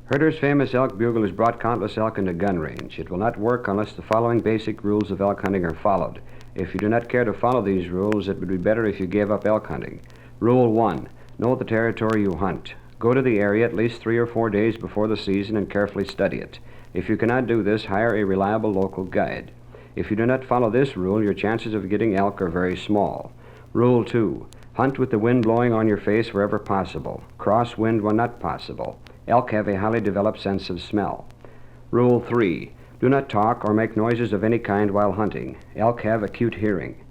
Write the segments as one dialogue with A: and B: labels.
A: Herter's famous elk bugle has brought countless elk into gun range. It will not work unless the following basic rules of elk hunting are followed. If you do not care to follow these rules, it would be better if you gave up elk hunting. Rule 1. Know the territory you hunt. Go to the area at least 3 or 4 days before the season and carefully study it. If you cannot do this, hire a reliable local guide. If you do not follow this rule, your chances of getting elk are very small. Rule 2. Hunt with the wind blowing on your face wherever possible. Cross wind when not possible. Elk have a highly developed sense of smell. Rule 3. Do not talk or make noises of any kind while hunting. Elk have acute hearing.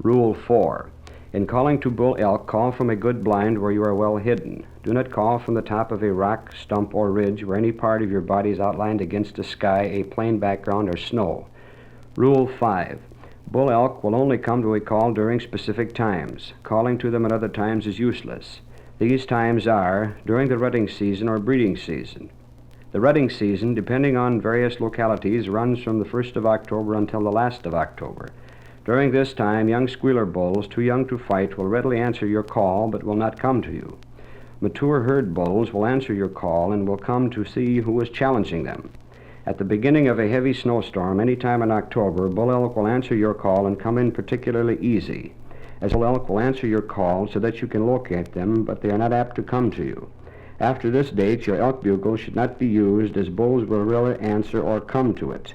A: Rule 4. In calling to bull elk, call from a good blind where you are well hidden. Do not call from the top of a rock, stump, or ridge where any part of your body is outlined against the sky, a plain background, or snow. Rule 5. Bull elk will only come to a call during specific times. Calling to them at other times is useless. These times are during the rutting season or breeding season. The rutting season, depending on various localities, runs from the 1st of October until the last of October. During this time, young squealer bulls, too young to fight, will readily answer your call but will not come to you. Mature herd bulls will answer your call and will come to see who is challenging them. At the beginning of a heavy snowstorm, any time in October, bull elk will answer your call and come in particularly easy, as bull elk will answer your call so that you can locate them, but they are not apt to come to you. After this date, your elk bugle should not be used, as bulls will rarely answer or come to it.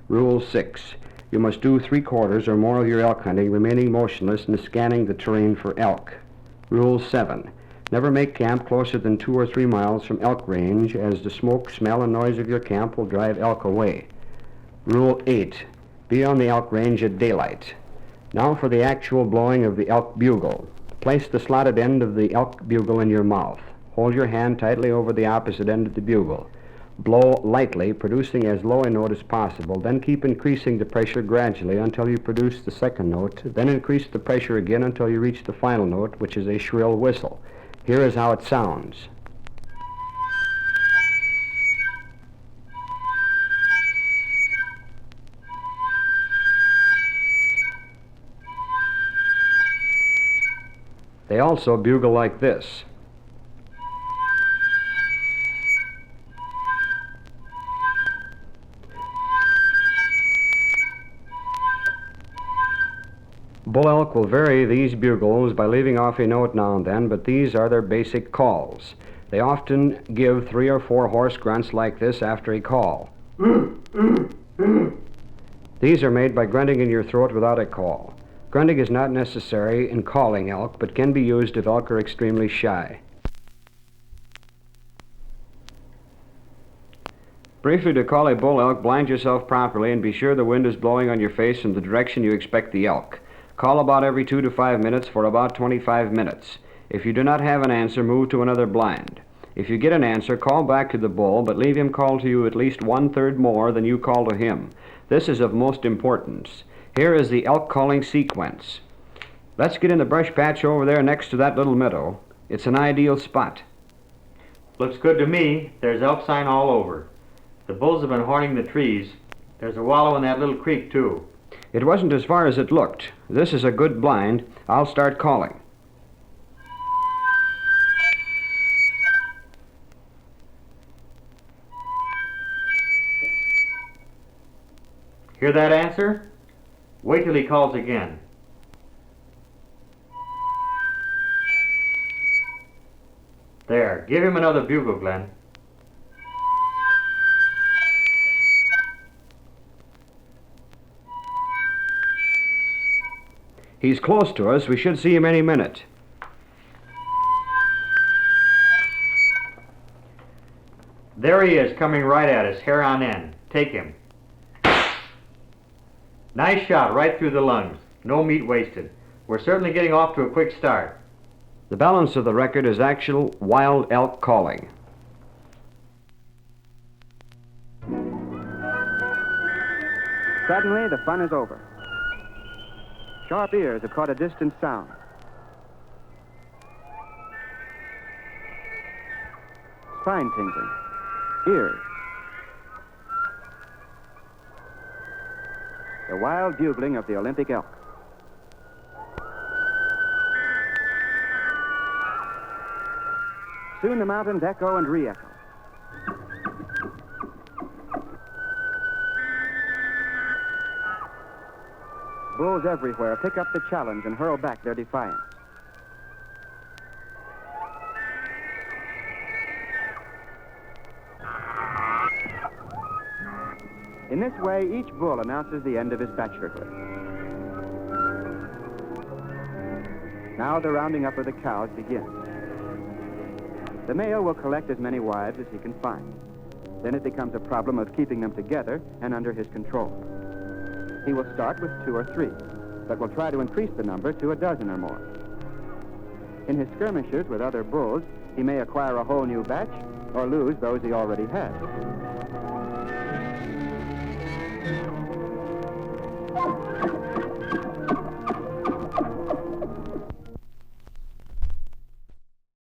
A: Rule 6. You must do 3/4 or more of your elk hunting remaining motionless and scanning the terrain for elk. Rule 7. Never make camp closer than 2 or 3 miles from elk range, as the smoke, smell, and noise of your camp will drive elk away. Rule 8. Be on the elk range at daylight. Now for the actual blowing of the elk bugle. Place the slotted end of the elk bugle in your mouth. Hold your hand tightly over the opposite end of the bugle. Blow lightly, producing as low a note as possible. Then keep increasing the pressure gradually until you produce the second note. Then increase the pressure again until you reach the final note, which is a shrill whistle. Here is how it sounds. They also bugle like this. Bull elk will vary these bugles by leaving off a note now and then, but these are their basic calls. They often give 3 or 4 hoarse grunts like this after a call. These are made by grunting in your throat without a call. Grunting is not necessary in calling elk, but can be used if elk are extremely shy. Briefly, to call a bull elk, blind yourself properly and be sure the wind is blowing on your face from the direction you expect the elk. Call about every 2 to 5 minutes for about 25 minutes. If you do not have an answer, move to another blind. If you get an answer, call back to the bull, but leave him call to you at least 1/3 more than you call to him. This is of most importance. Here is the elk calling sequence. Let's get in the brush patch over there next to that little meadow. It's an ideal spot.
B: Looks good to me. There's elk sign all over. The bulls have been horning the trees. There's a wallow in that little creek, too.
A: It wasn't as far as it looked. This is a good blind. I'll start calling.
B: Hear that answer? Wait till he calls again. There, give him another bugle, Glenn.
A: He's close to us. We should see him any minute.
B: There he is, coming right at us, hair on end. Take him. Nice shot, right through the lungs. No meat wasted. We're certainly getting off to a quick start.
A: The balance of the record is actual wild elk calling.
C: Suddenly, the fun is over. Sharp ears have caught a distant sound. Spine tingling. Ears. The wild bugling of the Olympic elk. Soon the mountains echo and re-echo. bulls everywhere pick up the challenge and hurl back their defiance. In this way, each bull announces the end of his bachelorhood. Now the rounding up of the cows begins. The male will collect as many wives as he can find. Then it becomes a problem of keeping them together and under his control. He will start with 2 or 3, but will try to increase the number to a dozen or more. In his skirmishes with other bulls, he may acquire a whole new batch or lose those he already has.